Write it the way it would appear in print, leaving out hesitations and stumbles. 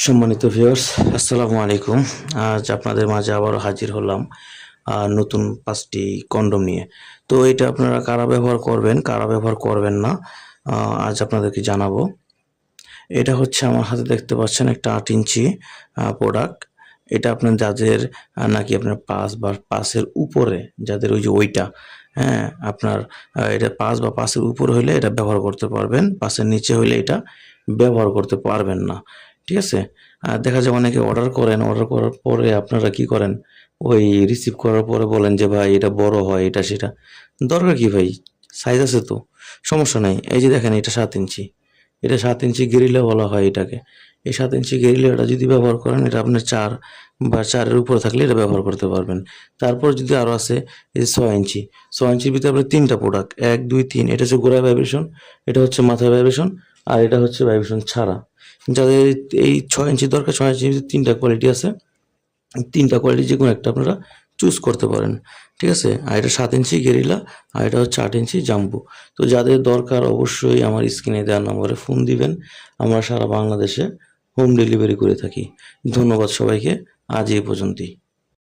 সম্মানিত ভিউয়ার্স, আসসালামু আলাইকুম। আজ আপনাদের মাঝে আবারও হাজির হলাম নতুন ৫টি কন্ডোম নিয়ে। তো এটা আপনারা কারা ব্যবহার করবেন, কারা ব্যবহার করবেন না, আজ আপনাদেরকে জানাবো। এটা হচ্ছে আমার হাতে দেখতে পাচ্ছেন একটা ৮ ইঞ্চি প্রোডাক্ট। এটা আপনার যাদের নাকি আপনার ৫ বা ৫ এর উপরে, যাদের ওই যে ওইটা, হ্যাঁ? আপনার এটা ৫ বা ৫ এর উপরে হইলে এটা ব্যবহার করতে পারবেন। ৫ এর নিচে হইলে এটা ব্যবহার করতে পারবেন না। ঠিক আছে? দেখা যায় অনেকে অর্ডার করেন, অর্ডার করার পরে আপনারা কি করেন? ওই রিসিভ করার পরে বলেন যে, "ভাই এটা বড় হয়, এটা সেটা।" দরকার কি ভাই? সাইজ আছে তো, সমস্যা নাই। এই যে দেখেন এটা ৭ ইঞ্চি। এটা ৭ ইঞ্চি গেরিলা বলা হয় এটাকে। এই ৭ ইঞ্চি গেরিলাটা যদি ব্যবহার করেন, এটা আপনার ৪ বা ৪ এর উপরে থাকলে এটা ব্যবহার করতে পারবেন। তারপর যদি আরো আছে এই যে ৬ ইঞ্চি। ৬ ইঞ্চির ভিতরে আপনার ৩ টা প্রোডাক্ট। ১, ২, ৩। এটা হচ্ছে গোড়ায় ভাইব্রেশন, এটা হচ্ছে মাথায় ভাইব্রেশন, আর এটা হচ্ছে ভাইব্রেশন ছাড়া। যাদের এই ৬ ইঞ্চি দরকার, ৬ ইঞ্চির ভিতরে ৩ টা কোয়ালিটি আছে। ৩ টা কোয়ালিটি যেকোনো একটা আপনারা চুজ করতে পারেন। ঠিক আছে? আর এটা ৭ ইঞ্চি গেরিলা, আর এটা হচ্ছে ৮ ইঞ্চি জাম্বো। তো যাদের দরকার অবশ্যই আমার স্ক্রিনে দেওয়া নম্বরে ফোন দিবেন। আমরা সারা বাংলাদেশে হোম ডেলিভারি করে থাকি। ধন্যবাদ সবাইকে। আজ এই পর্যন্তই।